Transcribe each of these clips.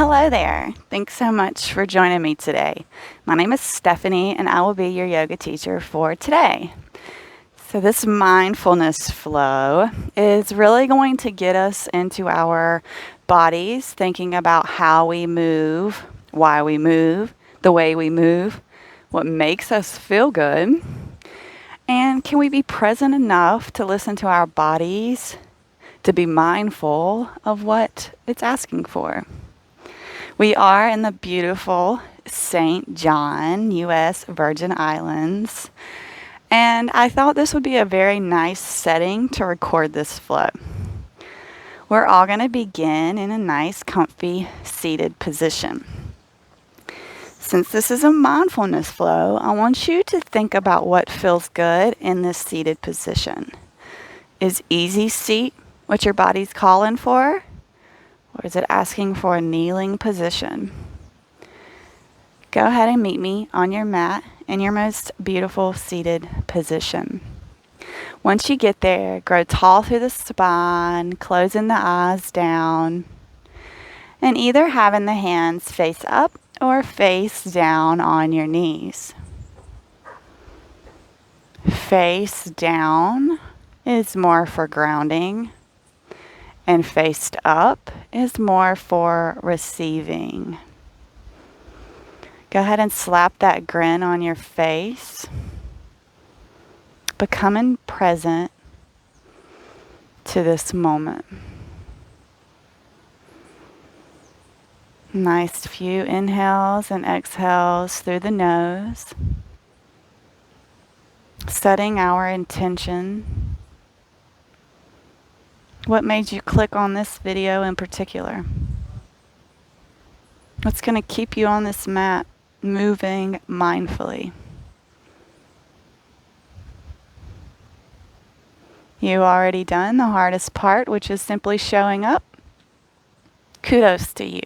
Hello there. Thanks so much for joining me today. My name is Stephanie and I will be your yoga teacher for today. So this mindfulness flow is really going to get us into our bodies, thinking about how we move, why we move, the way we move, what makes us feel good, and can we be present enough to listen to our bodies, to be mindful of what it's asking for. We are in the beautiful St. John, U.S. Virgin Islands, and I thought this would be a very nice setting to record this flow. We're all going to begin in a nice, comfy, seated position. Since this is a mindfulness flow, I want you to think about what feels good in this seated position. Is easy seat what your body's calling for? Or is it asking for a kneeling position? Go ahead and meet me on your mat in your most beautiful seated position. Once you get there, grow tall through the spine, closing the eyes down, and either having the hands face up or face down on your knees. Face down is more for grounding, and faced up is more for receiving. Go ahead and slap that grin on your face, becoming present to this moment. Nice few inhales and exhales through the nose, setting our intention. What made you click on this video in particular? What's going to keep you on this mat moving mindfully? You already done the hardest part, which is simply showing up. Kudos to you.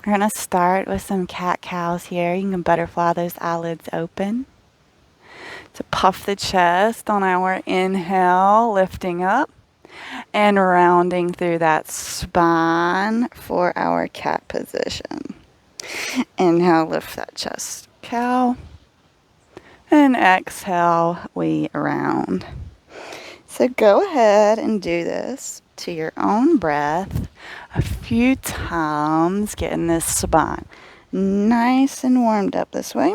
We're going to start with some cat-cows here. You can butterfly those eyelids open. To puff the chest on our inhale, lifting up and rounding through that spine for our cat position. Inhale, lift that chest, cow. And exhale, we round. So go ahead and do this to your own breath a few times, getting this spine nice and warmed up this way.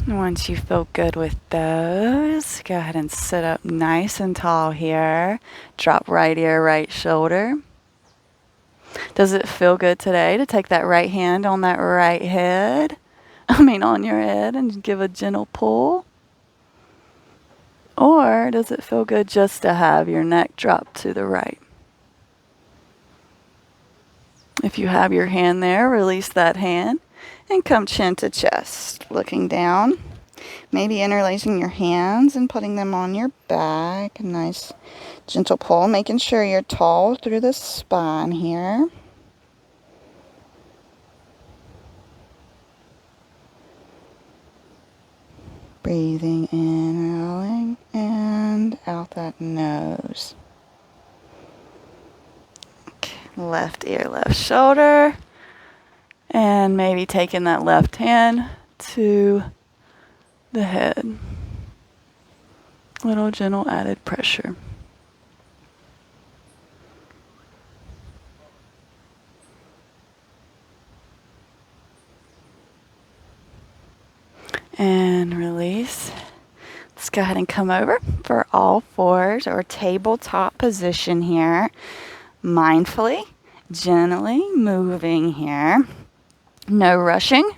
Once you feel good with those, go ahead and sit up nice and tall here. Drop right ear, right shoulder. Does it feel good today to take that right hand on that right head? On your head, and give a gentle pull? Or does it feel good just to have your neck drop to the right? If you have your hand there, release that hand and come chin to chest, looking down. Maybe interlacing your hands and putting them on your back. A nice gentle pull, making sure you're tall through the spine here. Breathing in, rolling, and out that nose. Okay. Left ear, left shoulder. And maybe taking that left hand to the head. Little gentle added pressure. And release. Let's go ahead and come over for all fours or tabletop position here. Mindfully, gently moving here. No rushing.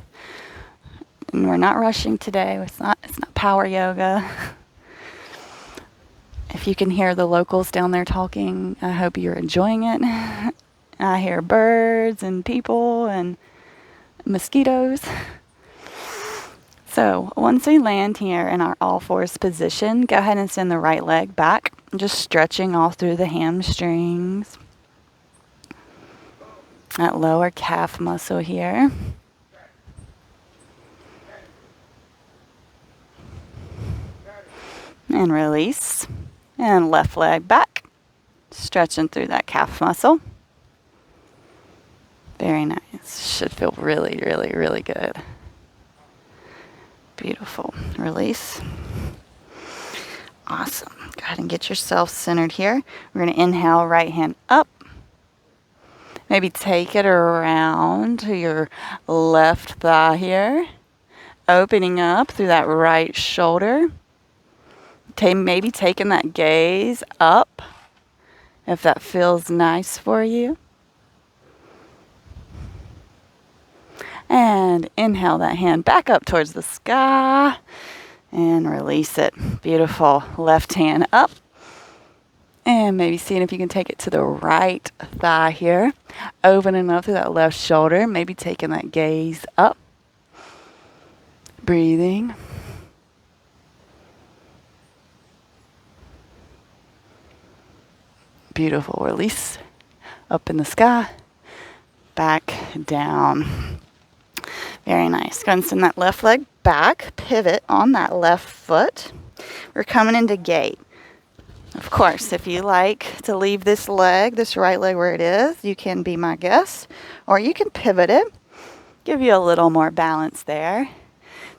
And we're not rushing today. It's not power yoga. If you can hear the locals down there talking, I hope you're enjoying it. I hear birds and people and mosquitoes. So once we land here in our all fours position, go ahead and send the right leg back, just stretching all through the hamstrings, that lower calf muscle here. And release. And left leg back, stretching through that calf muscle. Very nice. Should feel really, really, really good. Beautiful. Release. Awesome. Go ahead and get yourself centered here. We're going to inhale, right hand up. Maybe take it around to your left thigh here. Opening up through that right shoulder. Maybe taking that gaze up if that feels nice for you. And inhale that hand back up towards the sky and release it. Beautiful. Left hand up. And maybe seeing if you can take it to the right thigh here. Opening up through that left shoulder. Maybe taking that gaze up. Breathing. Beautiful. Release. Up in the sky. Back down. Very nice. Go ahead and send that left leg back. Pivot on that left foot. We're coming into gate. Of course, if you like to leave this leg, this right leg where it is, you can be my guest. Or you can pivot it. Give you a little more balance there.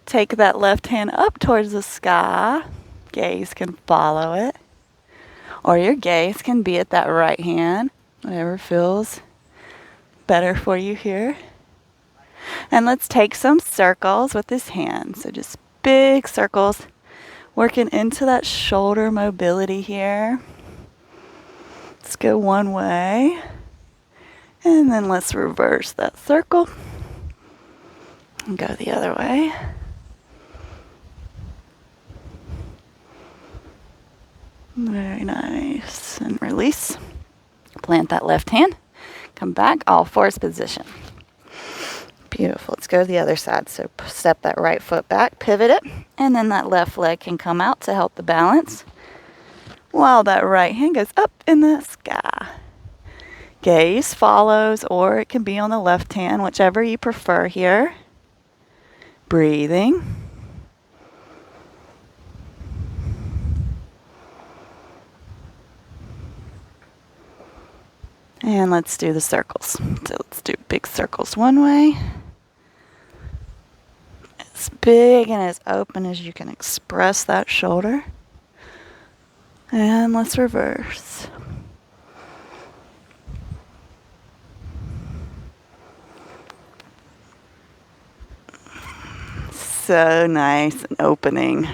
Take that left hand up towards the sky. Gaze can follow it. Or your gaze can be at that right hand. Whatever feels better for you here. And let's take some circles with this hand. So just big circles, working into that shoulder mobility here. Let's go one way. And then let's reverse that circle. And go the other way. Very nice. And release. Plant that left hand. Come back, all fours position. Beautiful. Let's go to the other side. So step that right foot back, pivot it, and then that left leg can come out to help the balance while that right hand goes up in the sky. Gaze follows, or it can be on the left hand, whichever you prefer here. Breathing. And let's do the circles. So let's do big circles one way. As big and as open as you can express that shoulder. And let's reverse. So nice and opening.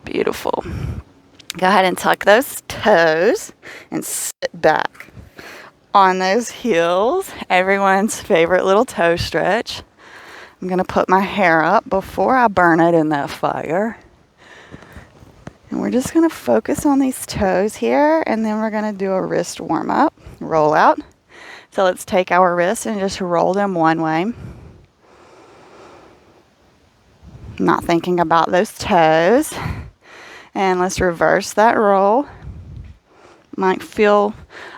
Beautiful. Go ahead and tuck those toes and sit back on those heels. Everyone's favorite little toe stretch. I'm going to put my hair up before I burn it in that fire. And we're just going to focus on these toes here, and then we're going to do a wrist warm up, roll out. So let's take our wrists and just roll them one way. Not thinking about those toes. And let's reverse that roll. Might feel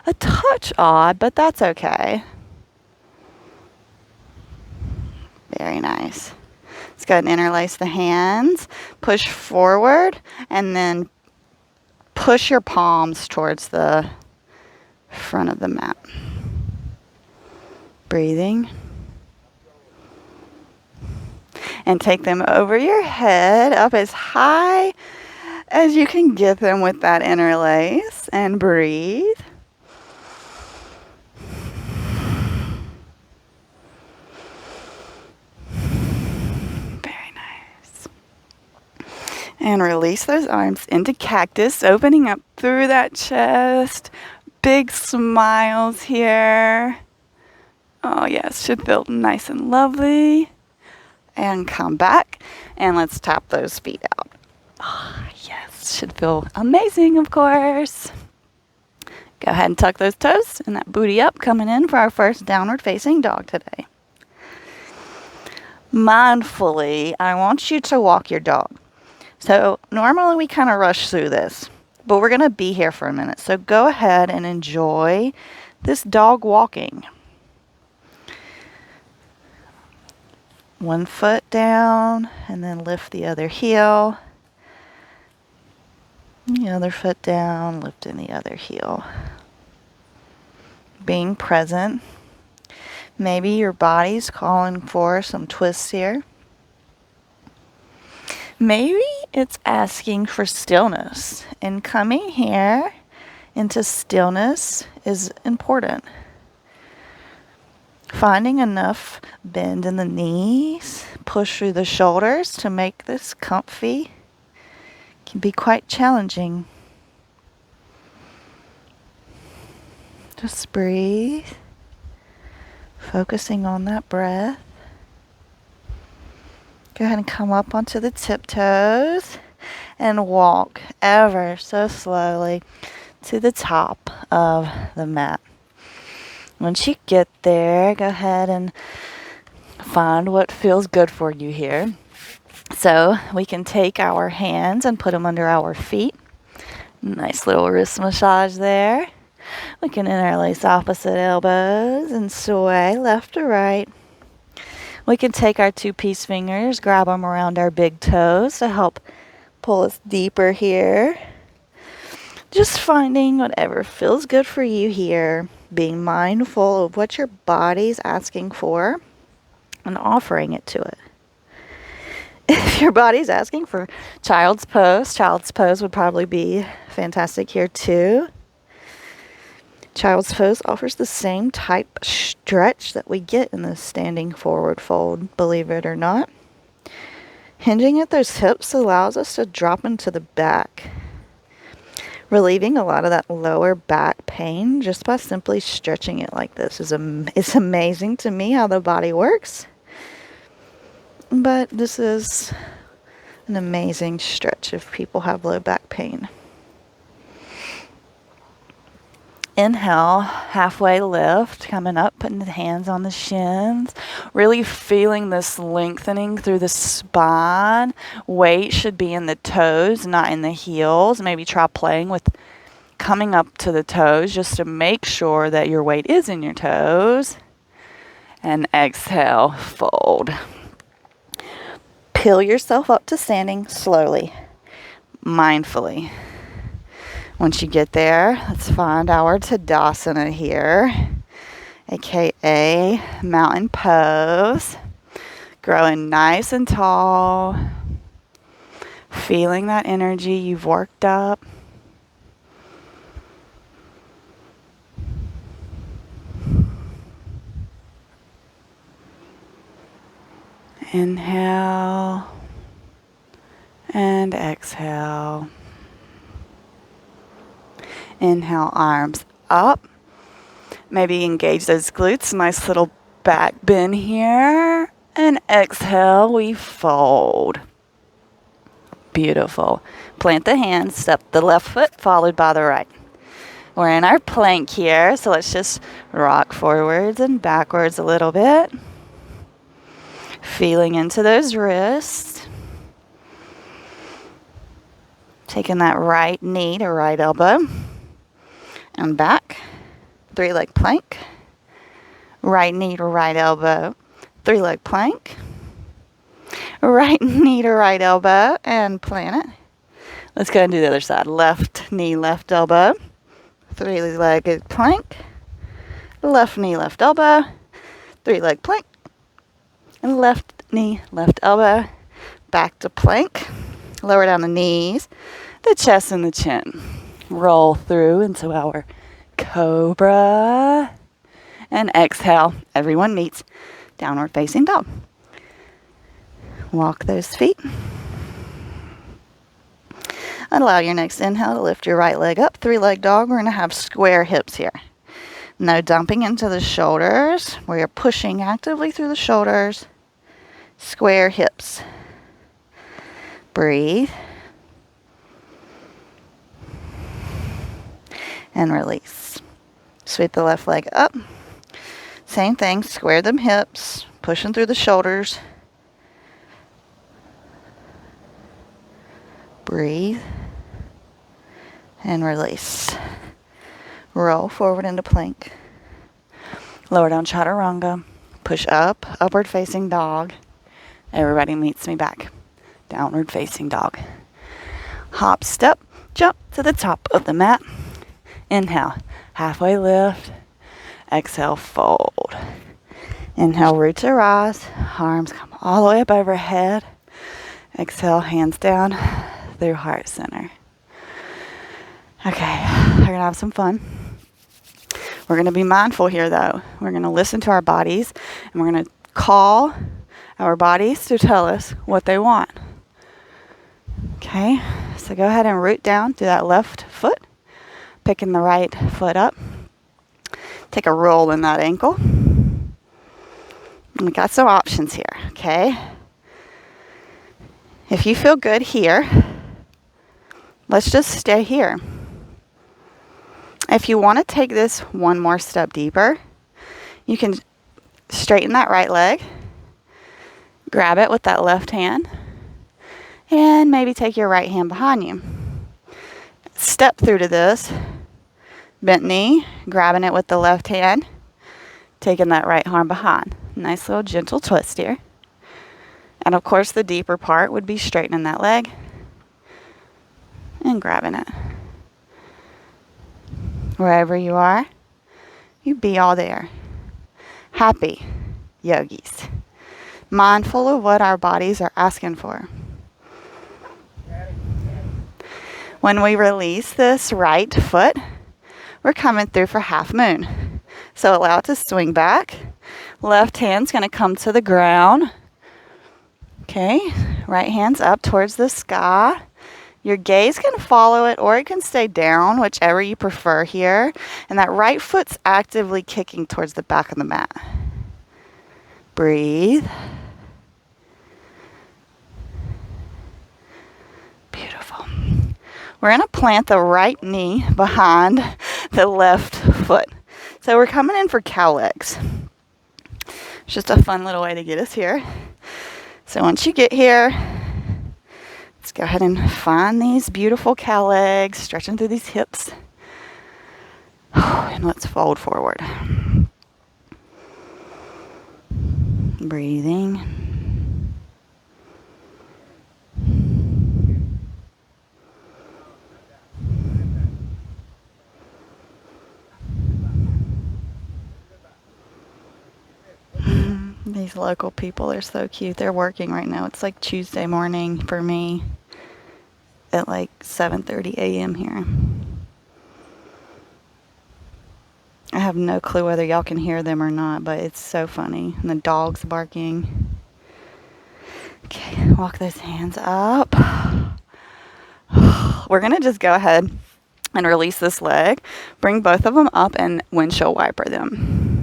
a touch odd, but that's okay. Very nice. Let's go ahead and interlace the hands. Push forward and then push your palms towards the front of the mat. Breathing. And take them over your head, up as high as you can get them with that interlace. And breathe. And release those arms into cactus, opening up through that chest. Big smiles here. Oh, yes, should feel nice and lovely. And come back, and let's tap those feet out. Oh, yes, should feel amazing, of course. Go ahead and tuck those toes and that booty up, coming in for our first downward facing dog today. Mindfully, I want you to walk your dog. So normally we kind of rush through this, but we're going to be here for a minute. So go ahead and enjoy this dog walking. One foot down and then lift the other heel. The other foot down, lifting the other heel. Being present. Maybe your body's calling for some twists here. Maybe it's asking for stillness, and coming here into stillness is important. Finding enough bend in the knees, push through the shoulders to make this comfy can be quite challenging. Just breathe, focusing on that breath. Go ahead and come up onto the tiptoes and walk ever so slowly to the top of the mat. Once you get there, go ahead and find what feels good for you here. So we can take our hands and put them under our feet. Nice little wrist massage there. We can interlace opposite elbows and sway left to right. We can take our 2-piece fingers, grab them around our big toes to help pull us deeper here. Just finding whatever feels good for you here, being mindful of what your body's asking for and offering it to it. If your body's asking for child's pose would probably be fantastic here too. Child's pose offers the same type of stretch that we get in the standing forward fold, believe it or not. Hinging at those hips allows us to drop into the back, relieving a lot of that lower back pain just by simply stretching it like this. It's amazing to me how the body works, but this is an amazing stretch if people have low back pain. Inhale, halfway lift, coming up, putting the hands on the shins, really feeling this lengthening through the spine. Weight should be in the toes, not in the heels. Maybe try playing with coming up to the toes just to make sure that your weight is in your toes. And exhale, fold. Peel yourself up to standing slowly, mindfully. Once you get there, let's find our Tadasana here, aka mountain pose. Growing nice and tall, feeling that energy you've worked up. Inhale and exhale. Inhale, arms up. Maybe engage those glutes. Nice little back bend here. And exhale, we fold. Beautiful. Plant the hands, step the left foot, followed by the right. We're in our plank here, so let's just rock forwards and backwards a little bit. Feeling into those wrists. Taking that right knee to right elbow. And back, 3-leg plank, right knee to right elbow, 3-leg plank, right knee to right elbow, and plant it. Let's go and do the other side. Left knee, left elbow, 3-legged plank, left knee, left elbow, 3-leg plank, and left knee, left elbow, back to plank, lower down the knees, the chest and the chin. Roll through into our cobra and exhale. Everyone meets downward facing dog. Walk those feet. And allow your next inhale to lift your right leg up. 3-leg dog. We're going to have square hips here. No dumping into the shoulders. We are pushing actively through the shoulders. Square hips. Breathe. And release. Sweep the left leg up. Same thing, square them hips, pushing through the shoulders. Breathe and release. Roll forward into plank. Lower down chaturanga. Push up, upward facing dog. Everybody meets me back. Downward facing dog. Hop, step, jump to the top of the mat. Inhale, halfway lift. Exhale, fold. Inhale, root to rise. Arms come all the way up overhead. Exhale, hands down through heart center. Okay, we're going to have some fun. We're going to be mindful here, though. We're going to listen to our bodies, and we're going to call our bodies to tell us what they want. Okay, so go ahead and root down to that left foot, picking the right foot up. Take a roll in that ankle. And we got some options here, okay? If you feel good here, let's just stay here. If you want to take this one more step deeper, you can straighten that right leg, grab it with that left hand, and maybe take your right hand behind you. Step through to this, bent knee, grabbing it with the left hand, taking that right arm behind. Nice little gentle twist here. And of course the deeper part would be straightening that leg and grabbing it. Wherever you are, you be all there. Happy yogis. Mindful of what our bodies are asking for. When we release this right foot, we're coming through for half moon. So allow it to swing back. Left hand's going to come to the ground. Okay, right hand's up towards the sky. Your gaze can follow it or it can stay down, whichever you prefer here. And that right foot's actively kicking towards the back of the mat. Breathe. Beautiful. We're going to plant the right knee behind the left foot. So we're coming in for cow legs. It's just a fun little way to get us here. So once you get here, let's go ahead and find these beautiful cow legs, stretching through these hips. And let's fold forward. Breathing. These local people are so cute. They're working right now. It's like Tuesday morning for me at like 7:30 a.m. here. I have no clue whether y'all can hear them or not, but it's so funny. And the dog's barking. Okay, walk those hands up. We're going to just go ahead and release this leg. Bring both of them up and windshield wiper them.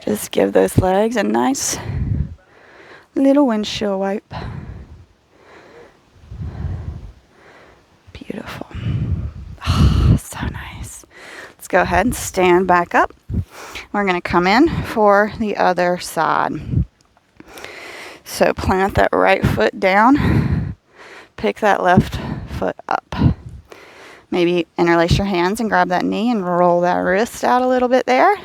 Just give those legs a nice little windshield wipe. Beautiful. Oh, so nice. Let's go ahead and stand back up. We're going to come in for the other side. So plant that right foot down. Pick that left foot up. Maybe interlace your hands and grab that knee and roll that wrist out a little bit there.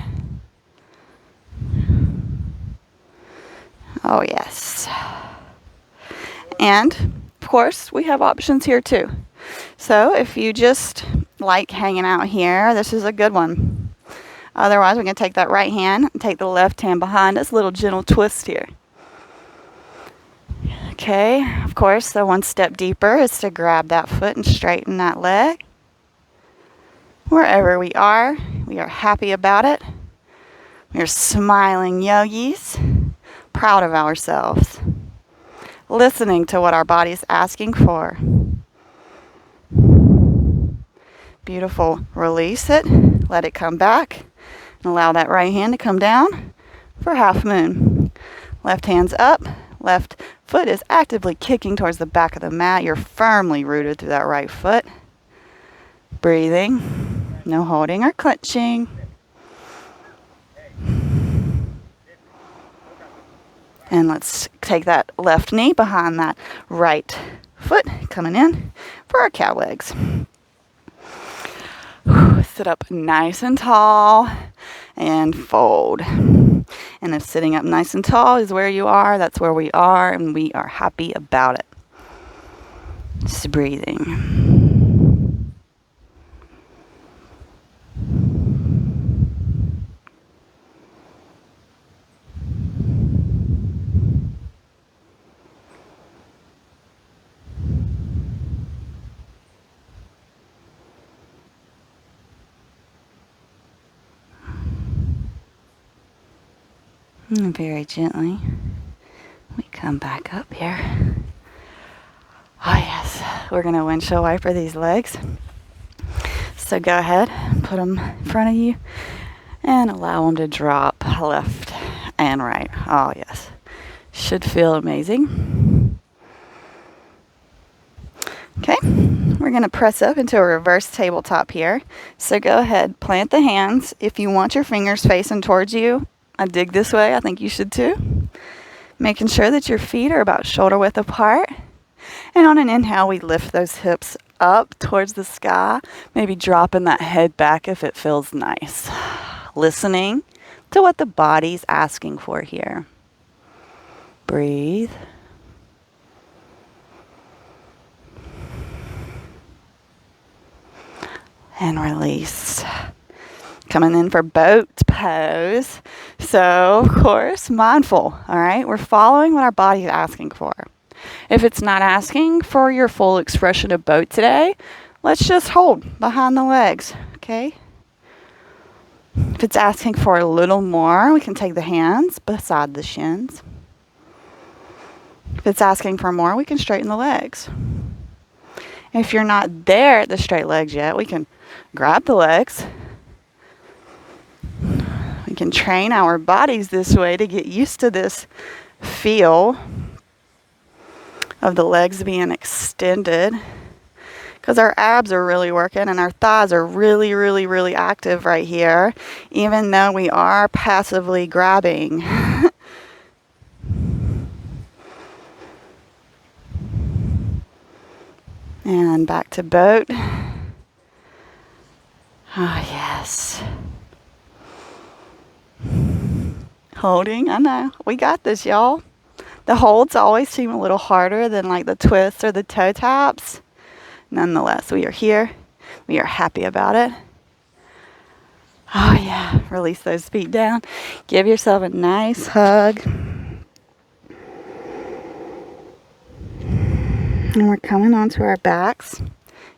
Oh, yes. And, of course, we have options here, too. So, if you just like hanging out here, this is a good one. Otherwise, we're going to take that right hand and take the left hand behind us. Little gentle twist here. Okay, of course, the one step deeper is to grab that foot and straighten that leg. Wherever we are happy about it. We're smiling yogis. Proud of ourselves, listening to what our body's asking for. Beautiful. Release it, let it come back, and allow that right hand to come down for half moon. Left hand's up, left foot is actively kicking towards the back of the mat. You're firmly rooted through that right foot. Breathing, no holding or clenching. And let's take that left knee behind that right foot coming in for our cow legs. Sit up nice and tall and fold. And if sitting up nice and tall is where you are, that's where we are, and we are happy about it. Just breathing. And very gently, we come back up here. Oh yes, we're going to windshield wiper these legs. So go ahead, put them in front of you and allow them to drop left and right. Oh yes, should feel amazing. Okay, we're going to press up into a reverse tabletop here. So go ahead, plant the hands. If you want your fingers facing towards you, I dig this way, I think you should too. Making sure that your feet are about shoulder width apart. And on an inhale, we lift those hips up towards the sky, maybe dropping that head back if it feels nice. Listening to what the body's asking for here. Breathe. And release. Coming in for boat pose. So, of course, mindful, all right? We're following what our body is asking for. If it's not asking for your full expression of boat today, let's just hold behind the legs, okay? If it's asking for a little more, we can take the hands beside the shins. If it's asking for more, we can straighten the legs. If you're not there at the straight legs yet, we can grab the legs. We can train our bodies this way to get used to this feel of the legs being extended, because our abs are really working and our thighs are really, really, really active right here, even though we are passively grabbing. And back to boat. Oh, yes. Holding, I know. We got this, y'all. The holds always seem a little harder than like the twists or the toe taps. Nonetheless, we are here. We are happy about it. Oh yeah, release those feet down. Give yourself a nice hug. And we're coming onto our backs.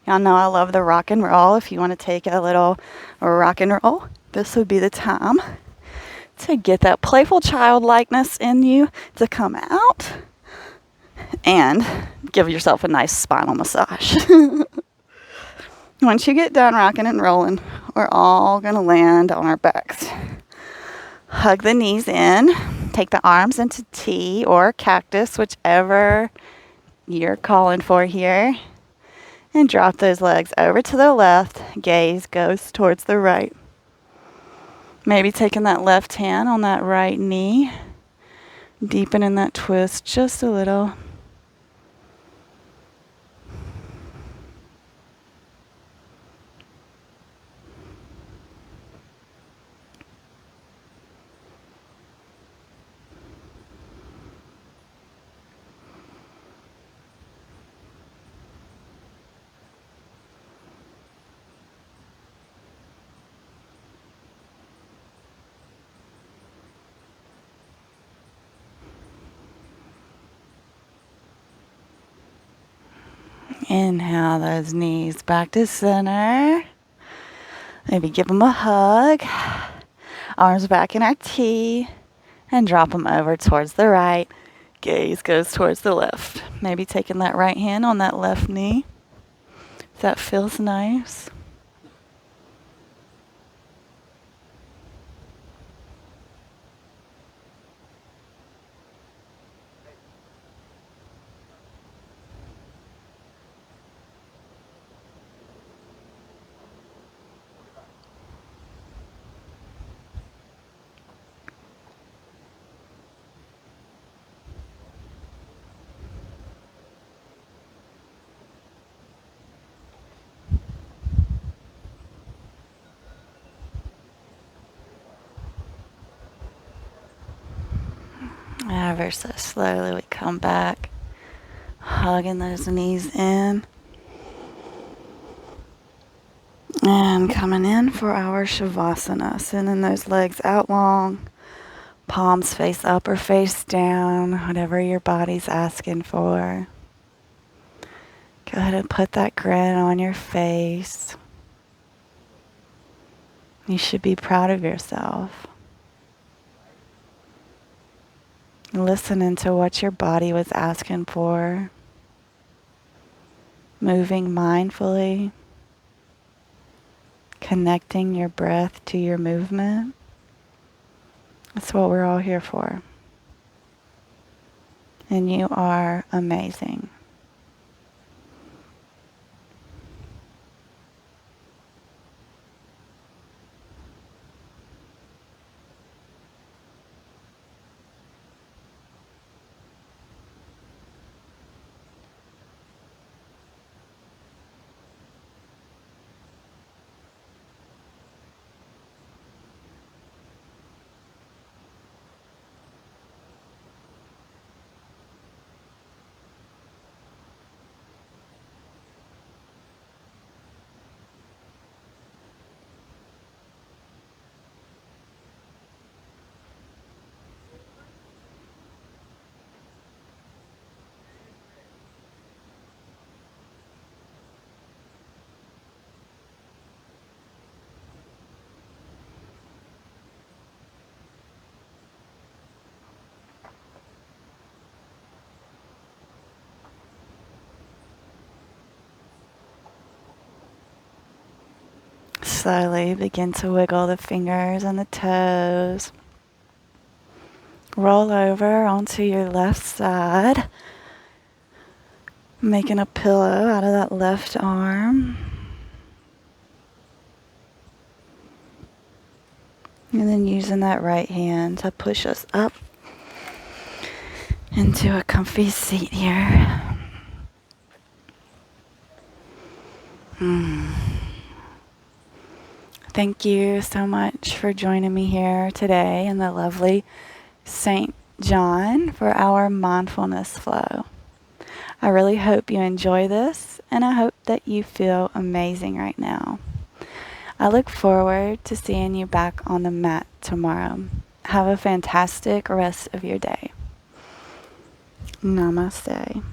Y'all know I love the rock and roll. If you want to take a little rock and roll, this would be the time to get that playful childlikeness in you to come out and give yourself a nice spinal massage. Once you get done rocking and rolling, we're all going to land on our backs. Hug the knees in. Take the arms into T or cactus, whichever you're calling for here. And drop those legs over to the left. Gaze goes towards the right. Maybe taking that left hand on that right knee. Deepening that twist just a little. Inhale those knees back to center. Maybe give them a hug. Arms back in our T. And drop them over towards the right. Gaze goes towards the left. Maybe taking that right hand on that left knee. If that feels nice. Ever so slowly we come back, hugging those knees in. And coming in for our Savasana, sending those legs out long, palms face up or face down, whatever your body's asking for. Go ahead and put that grin on your face. You should be proud of yourself. Listening to what your body was asking for. Moving mindfully. Connecting your breath to your movement. That's what we're all here for. And you are amazing. Slowly begin to wiggle the fingers and the toes. Roll over onto your left side, making a pillow out of that left arm. And then using that right hand to push us up into a comfy seat here. Thank you so much for joining me here today in the lovely St. John for our mindfulness flow. I really hope you enjoy this, and I hope that you feel amazing right now. I look forward to seeing you back on the mat tomorrow. Have a fantastic rest of your day. Namaste.